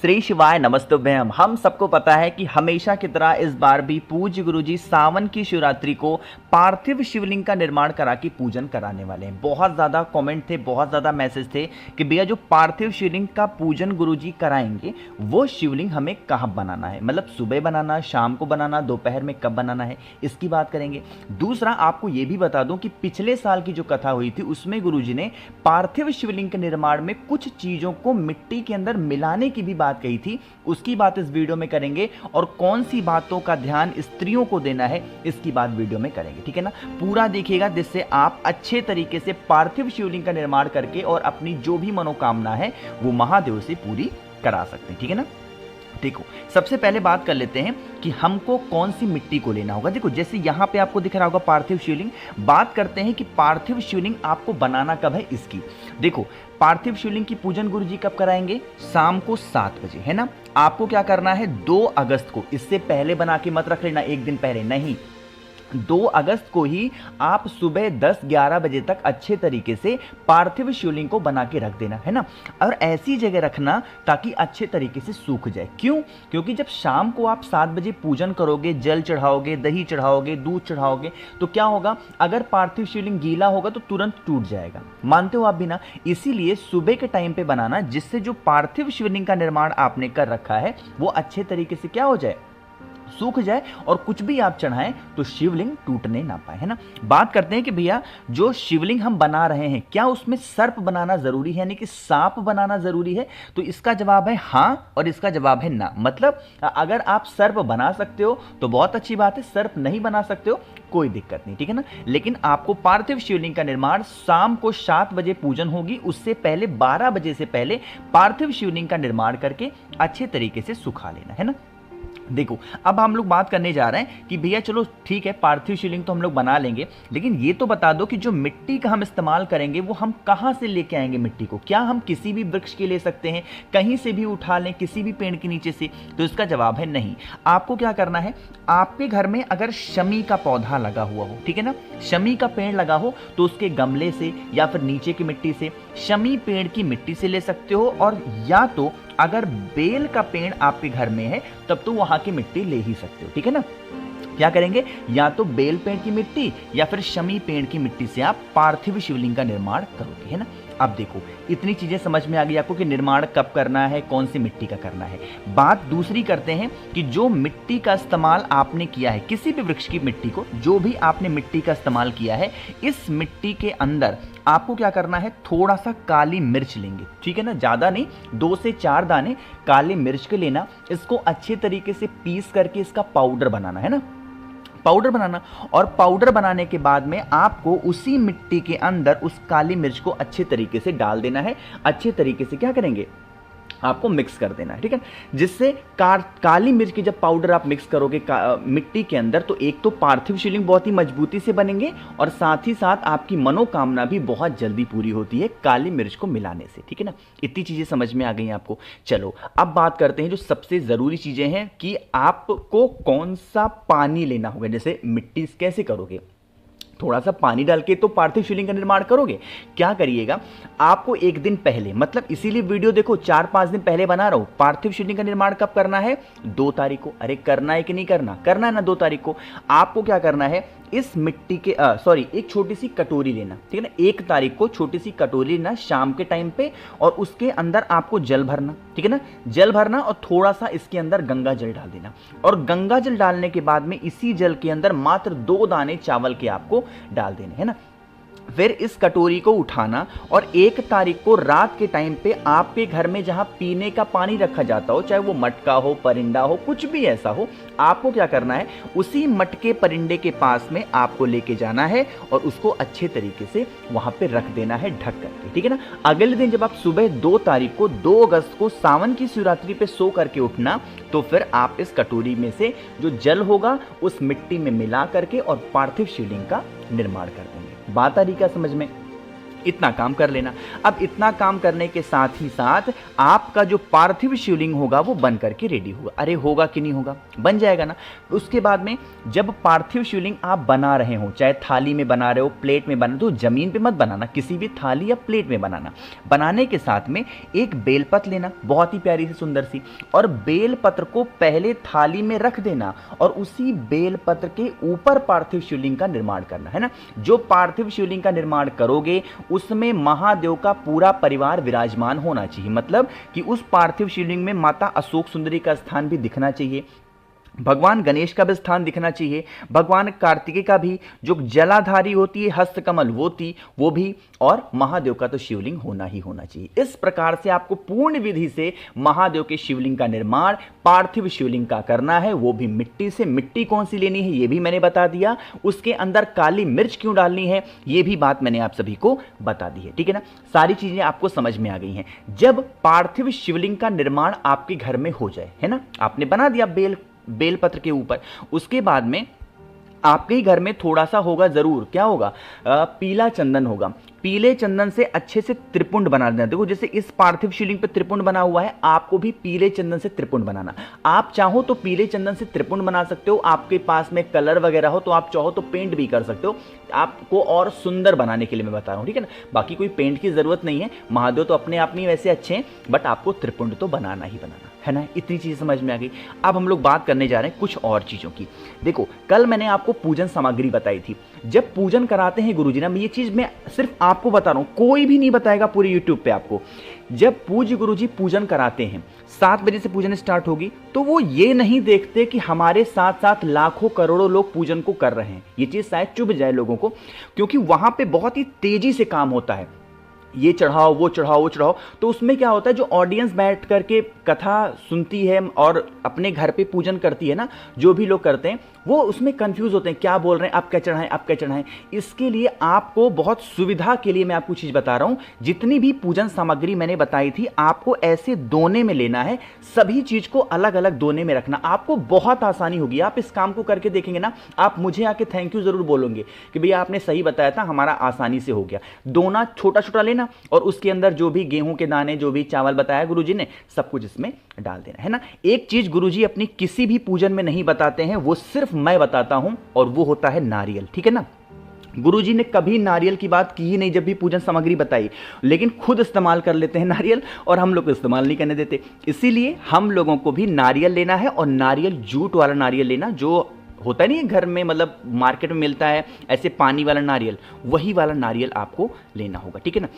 श्री शिवाय नमस्तुभ्यम। हम सबको पता है कि हमेशा की तरह इस बार भी पूज्य गुरुजी सावन की शिवरात्रि को पार्थिव शिवलिंग का निर्माण करा के पूजन कराने वाले हैं। बहुत ज़्यादा कमेंट थे, बहुत ज़्यादा मैसेज थे कि भैया जो पार्थिव शिवलिंग का पूजन गुरुजी कराएंगे वो शिवलिंग हमें कहाँ बनाना है, मतलब सुबह बनाना, शाम को बनाना, दोपहर में कब बनाना है, इसकी बात करेंगे। दूसरा आपको ये भी बता दूं कि पिछले साल की जो कथा हुई थी उसमें गुरुजी ने पार्थिव शिवलिंग के निर्माण में कुछ चीज़ों को मिट्टी के अंदर मिलाने की भी बात कही थी, उसकी बात इस वीडियो में करेंगे। और कौन सी बातों का ध्यान स्त्रियों को देना है इसकी बात वीडियो में करेंगे, ठीक है ना। पूरा देखिएगा जिससे आप अच्छे तरीके से पार्थिव शिवलिंग का निर्माण करके और अपनी जो भी मनोकामना है वो महादेव से पूरी करा सकते हैं, ठीक है ना। देखो सबसे पहले बात कर लेते हैं कि हमको कौन सी मिट्टी को लेना होगा। देखो जैसे यहाँ पे आपको दिख रहा होगा पार्थिव शिवलिंग। बात करते हैं कि पार्थिव शिवलिंग आपको बनाना कब है इसकी। देखो पार्थिव शिवलिंग की पूजन गुरुजी कब कराएंगे? शाम को 7 बजे, है ना। आपको क्या करना है, 2 अगस्त को, इससे पहले बना के मत रख लेना, एक दिन पहले नहीं, 2 अगस्त को ही आप सुबह 10-11 बजे तक अच्छे तरीके से पार्थिव शिवलिंग को बना के रख देना, है ना। और ऐसी जगह रखना ताकि अच्छे तरीके से सूख जाए। क्यों? क्योंकि जब शाम को आप 7 बजे पूजन करोगे, जल चढ़ाओगे, दही चढ़ाओगे, दूध चढ़ाओगे, तो क्या होगा, अगर पार्थिव शिवलिंग गीला होगा तो तुरंत टूट जाएगा। मानते हो आप भी ना। इसीलिए सुबह के टाइम पे बनाना, जिससे जो पार्थिव शिवलिंग का निर्माण आपने कर रखा है वो अच्छे तरीके से क्या हो जाए, सूख जाए, और कुछ भी आप चढ़ाएं तो शिवलिंग टूटने ना पाए, है ना। बात करते हैं कि भैया जो शिवलिंग हम बना रहे हैं क्या उसमें सर्प बनाना जरूरी है, यानी कि सांप बनाना जरूरी है? तो इसका जवाब है हाँ और इसका जवाब है ना। मतलब अगर आप सर्प बना सकते हो तो बहुत अच्छी बात है, सर्प नहीं बना सकते हो कोई दिक्कत नहीं, ठीक है ना। लेकिन आपको पार्थिव शिवलिंग का निर्माण शाम को 7 बजे पूजन होगी, उससे पहले 12 बजे से पहले पार्थिव शिवलिंग का निर्माण करके अच्छे तरीके से सुखा लेना, है ना। देखो अब हम लोग बात करने जा रहे हैं कि भैया चलो ठीक है पार्थिव शिवलिंग तो हम लोग बना लेंगे, लेकिन ये तो बता दो कि जो मिट्टी का हम इस्तेमाल करेंगे वो हम कहाँ से लेके आएंगे मिट्टी को? क्या हम किसी भी वृक्ष के ले सकते हैं, कहीं से भी उठा लें, किसी भी पेड़ के नीचे से? तो इसका जवाब है नहीं। आपको क्या करना है, आपके घर में अगर शमी का पौधा लगा हुआ हो, ठीक है ना, शमी का पेड़ लगा हो तो उसके गमले से या फिर नीचे की मिट्टी से शमी पेड़ की मिट्टी से ले सकते हो। और या तो अगर बेल का पेड़ आपके घर में है तब तो वहां की मिट्टी ले ही सकते हो, ठीक है ना। क्या करेंगे, या तो बेल पेड़ की मिट्टी या फिर शमी पेड़ की मिट्टी से आप पार्थिव शिवलिंग का निर्माण करोगे, है ना। अब देखो इतनी चीजें समझ में आ गई आपको कि निर्माण कब करना है, कौन सी मिट्टी का करना है। बात दूसरी करते हैं कि जो मिट्टी का इस्तेमाल आपने किया है, किसी भी वृक्ष की मिट्टी को, जो भी आपने मिट्टी का इस्तेमाल किया है, इस मिट्टी के अंदर आपको क्या करना है, थोड़ा सा काली मिर्च लेंगे, ठीक है ना, ज्यादा नहीं, 2 से 4 दाने काली मिर्च के लेना। इसको अच्छे तरीके से पीस करके इसका पाउडर बनाना, है ना, पाउडर बनाना। और पाउडर बनाने के बाद में आपको उसी मिट्टी के अंदर उस काली मिर्च को अच्छे तरीके से डाल देना है। अच्छे तरीके से क्या करेंगे, आपको मिक्स कर देना है, ठीक है। जिससे काली मिर्च की जब पाउडर आप मिक्स करोगे मिट्टी के अंदर, तो एक तो पार्थिव शिवलिंग बहुत ही मजबूती से बनेंगे और साथ ही साथ आपकी मनोकामना भी बहुत जल्दी पूरी होती है काली मिर्च को मिलाने से, ठीक है ना। इतनी चीजें समझ में आ गई आपको। चलो अब बात करते हैं जो सबसे जरूरी चीजें हैं कि आपको कौन सा पानी लेना होगा। जैसे मिट्टी कैसे करोगे, थोड़ा सा पानी डाल के तो पार्थिव शिवलिंग का निर्माण करोगे। क्या करिएगा, आपको एक दिन पहले, मतलब इसीलिए वीडियो देखो 4-5 दिन पहले बना रहा हूं। पार्थिव शिवलिंग का निर्माण कब करना है, 2 तारीख को। अरे करना है कि नहीं करना, करना है ना 2 तारीख को। आपको क्या करना है, इस मिट्टी के एक छोटी सी कटोरी लेना, ठीक है ना। 1 तारीख को छोटी सी कटोरी लेना शाम के टाइम पे, और उसके अंदर आपको जल भरना, ठीक है ना, जल भरना, और थोड़ा सा इसके अंदर गंगा जल डाल देना। और गंगा जल डालने के बाद में इसी जल के अंदर मात्र 2 दाने चावल के आपको डाल देने, है ना। फिर इस कटोरी को उठाना और 1 तारीख को रात के टाइम पे आपके घर में जहां पीने का पानी रखा जाता हो, चाहे वो मटका हो, परिंदा हो, कुछ भी ऐसा हो, आपको क्या करना है, उसी मटके परिंदे के पास में आपको लेके जाना है और उसको अच्छे तरीके से वहां पे रख देना है ढक करके, ठीक है ना। अगले दिन जब आप सुबह 2 तारीख को 2 अगस्त को सावन की शिवरात्रि पे सो करके उठना, तो फिर आप इस कटोरी में से जो जल होगा उस मिट्टी में मिला करके और पार्थिव शिवलिंग का निर्माण कर देंगे। बात आ रही क्या समझ में? इतना काम कर लेना। अब इतना काम करने के साथ ही साथ आपका जो पार्थिव शिवलिंग होगा वो बन करके रेडी होगा। अरे होगा कि नहीं होगा, बन जाएगा ना। उसके बाद में जब पार्थिव शिवलिंग आप बना रहे हो, चाहे थाली में बना रहे हो, प्लेट में बना, तो जमीन पे मत बनाना, किसी भी थाली या प्लेट में बनाना। बनाने के साथ में एक बेलपत्र लेना, बहुत ही प्यारी सी सुंदर सी, और बेलपत्र को पहले थाली में रख देना और उसी बेलपत्र के ऊपर पार्थिव शिवलिंग का निर्माण करना है ना। जो पार्थिव शिवलिंग का निर्माण करोगे उसमें महादेव का पूरा परिवार विराजमान होना चाहिए। मतलब कि उस पार्थिव शिवलिंग में माता अशोक सुंदरी का स्थान भी दिखना चाहिए, भगवान गणेश का भी स्थान दिखना चाहिए, भगवान कार्तिकेय का भी, जो जलाधारी होती है हस्तकमल वो भी, और महादेव का तो शिवलिंग होना ही होना चाहिए। इस प्रकार से आपको पूर्ण विधि से महादेव के शिवलिंग का निर्माण पार्थिव शिवलिंग का करना है, वो भी मिट्टी से। मिट्टी कौन सी लेनी है ये भी मैंने बता दिया, उसके अंदर काली मिर्च क्यों डालनी है ये भी बात मैंने आप सभी को बता दी है, ठीक है ना। सारी चीजें आपको समझ में आ गई हैं। जब पार्थिव शिवलिंग का निर्माण आपके घर में हो जाए, है ना, आपने बना दिया बेलपत्र के ऊपर, उसके बाद में आपके ही घर में थोड़ा सा होगा जरूर, क्या होगा, पीला चंदन होगा। पीले चंदन से अच्छे से त्रिपुंड बना देना। देखो जैसे इस पार्थिव शिवलिंग पे त्रिपुंड बना हुआ है, आपको भी पीले चंदन से त्रिपुंड बनाना। आप चाहो तो पीले चंदन से त्रिपुंड बना सकते हो, आपके पास में कलर वगैरह हो तो आप चाहो तो पेंट भी कर सकते हो, आपको और सुंदर बनाने के लिए मैं बता रहा हूँ, ठीक है ना। बाकी कोई पेंट की जरूरत नहीं है, महादेव तो अपने आप में वैसे अच्छे हैं, बट आपको त्रिपुंड तो बनाना ही बनाना है ना। इतनी चीज समझ में आ गई। अब हम लोग बात करने जा रहे हैं कुछ और चीजों की। देखो कल मैंने आपको पूजन सामग्री बताई थी। जब पूजन कराते हैं गुरुजी ना, ये चीज मैं सिर्फ आपको बता रहा हूं, कोई भी नहीं बताएगा पूरे यूट्यूब पे आपको। जब पूज्य गुरुजी पूजन कराते हैं, 7 बजे से पूजन स्टार्ट होगी, तो वो ये नहीं देखते कि हमारे साथ साथ लाखों करोड़ों लोग पूजन को कर रहे हैं। ये चीज शायद चुभ जाए लोगों को, क्योंकि वहां पे बहुत ही तेजी से काम होता है, ये चढ़ाओ वो चढ़ाओ वो चढ़ाओ। तो उसमें क्या होता है, जो ऑडियंस बैठ करके कथा सुनती है और अपने घर पे पूजन करती है ना, जो भी लोग करते हैं वो उसमें कंफ्यूज होते हैं, क्या बोल रहे हैं, आप क्या चढ़ाएं आप क्या चढ़ाएं। इसके लिए आपको बहुत सुविधा के लिए मैं आपको चीज बता रहा हूं, जितनी भी पूजन सामग्री मैंने बताई थी आपको ऐसे दोने में लेना है, सभी चीज को अलग अलग दोने में रखना, आपको बहुत आसानी होगी। आप इस काम को करके देखेंगे ना, आप मुझे आके थैंक यू जरूर बोलोगे कि भैया आपने सही बताया था, हमारा आसानी से हो गया। दोना छोटा छोटा लेना और उसके अंदर जो भी गेहूं के दाने, जो भी चावल बताया गुरुजी ने, सब कुछ इसमें डाल देना है ना। एक चीज गुरुजी अपनी किसी भी पूजन में नहीं बताते हैं, वो सिर्फ मैं बताता हूं, और वो होता है नारियल, ठीक है ना। गुरुजी ने कभी नारियल की बात की ही नहीं जब भी पूजन सामग्री बताई, लेकिन खुद इस्तेमाल कर लेते हैं नारियल और हम लोग को इस्तेमाल नहीं करने देते। इसीलिए हम लोगों को भी नारियल लेना है, और नारियल जूट वाला नारियल लेना, जो होता नहीं है घर में, मतलब मार्केट में मिलता है ऐसे पानी वाला नारियल, वही वाला नारियल आपको लेना होगा, ठीक है ना।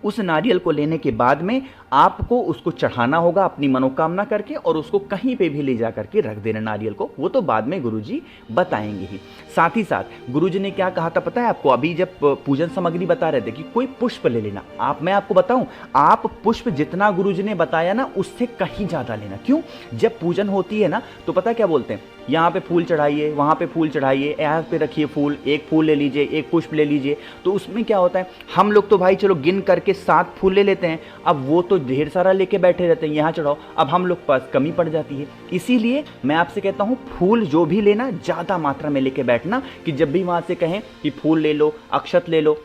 उस नारियल को लेने के बाद में आपको उसको चढ़ाना होगा अपनी मनोकामना करके, और उसको कहीं पे भी ले जा करके रख देना नारियल को, वो तो बाद में गुरुजी बताएंगे ही। साथ ही साथ गुरुजी ने क्या कहा था पता है आपको, अभी जब पूजन सामग्री बता रहे थे कि कोई पुष्प ले लेना। मैं आपको बताऊं, आप पुष्प जितना गुरुजी ने बताया ना उससे कहीं ज्यादा लेना। क्यों? जब पूजन होती है ना तो पता क्या बोलते हैं, यहाँ पे फूल चढ़ाइए, वहाँ पे फूल चढ़ाइए, यहाँ पे रखिए फूल, एक फूल ले लीजिए, एक पुष्प ले लीजिए। तो उसमें क्या होता है, हम लोग तो भाई चलो गिन करके 7 फूल ले लेते हैं, अब वो तो ढेर सारा लेके बैठे रहते हैं, यहाँ चढ़ाओ, अब हम लोग पास कमी पड़ जाती है। इसीलिए मैं आपसे कहता हूँ फूल जो भी लेना ज़्यादा मात्रा में लेके बैठना, कि जब भी वहाँ से कहें कि फूल ले लो, अक्षत ले लो,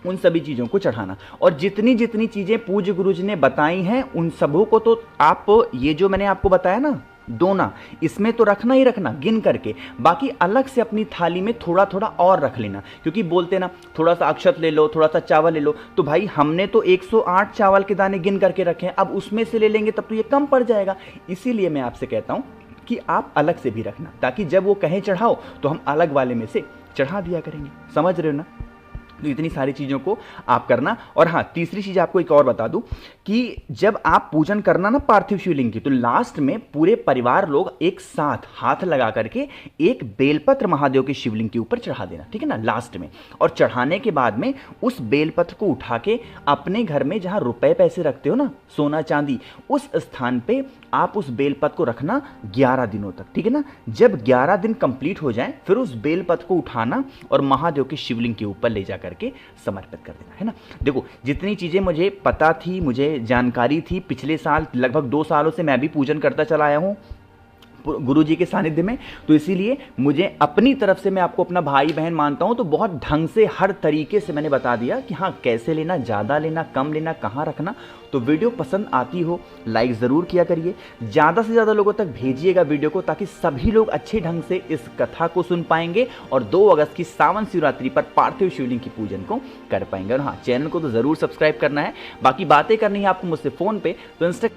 उन सभी चीज़ों को चढ़ाना। और जितनी जितनी चीज़ें पूज्य गुरुजी ने बताई हैं उन सबों को तो आप, ये जो मैंने आपको बताया ना दोना, इसमें तो रखना ही रखना गिन करके, बाकी अलग से अपनी थाली में थोड़ा थोड़ा और रख लेना। क्योंकि बोलते ना थोड़ा सा अक्षत ले लो, थोड़ा सा चावल ले लो, तो भाई हमने तो 108 चावल के दाने गिन करके रखे हैं, अब उसमें से ले लेंगे तब तो ये कम पड़ जाएगा। इसीलिए मैं आपसे कहता हूं कि आप अलग से भी रखना, ताकि जब वो कहें चढ़ाओ तो हम अलग वाले में से चढ़ा दिया करेंगे। समझ रहे हो ना? तो इतनी सारी चीज़ों को आप करना। और हाँ, तीसरी चीज़ आपको एक और बता दूं कि जब आप पूजन करना ना पार्थिव शिवलिंग की, तो लास्ट में पूरे परिवार लोग एक साथ हाथ लगा करके एक बेलपत्र महादेव के शिवलिंग के ऊपर चढ़ा देना, ठीक है ना, लास्ट में। और चढ़ाने के बाद में उस बेलपत्र को उठा के अपने घर में जहाँ रुपए पैसे रखते हो ना, सोना चांदी, उस स्थान पे आप उस बेलपत्र को रखना 11 दिनों तक, ठीक है ना। जब 11 दिन कंप्लीट हो जाए फिर उस बेलपत्र को उठाना और महादेव के शिवलिंग के ऊपर ले जा करके समर्पित कर देना, है ना। देखो जितनी चीज़ें मुझे पता थी, मुझे जानकारी थी, पिछले साल लगभग 2 सालों से मैं भी पूजन करता चला आया हूँ, गुरु जी के सानिध्य में। तो इसीलिए मुझे अपनी तरफ से, मैं आपको अपना भाई बहन मानता हूं, तो बहुत ढंग से हर तरीके से मैंने बता दिया कि हाँ कैसे लेना, ज़्यादा लेना, कम लेना, कहाँ रखना। तो वीडियो पसंद आती हो लाइक ज़रूर किया करिए, ज़्यादा से ज़्यादा लोगों तक भेजिएगा वीडियो को, ताकि सभी लोग अच्छे ढंग से इस कथा को सुन पाएंगे और 2 अगस्त की सावन शिवरात्रि पर पार्थिव शिवलिंग की पूजन को कर पाएंगे। और हाँ, चैनल को तो ज़रूर सब्सक्राइब करना है। बाकी बातें करनी है आपको मुझसे फ़ोन पे, तो इंस्टा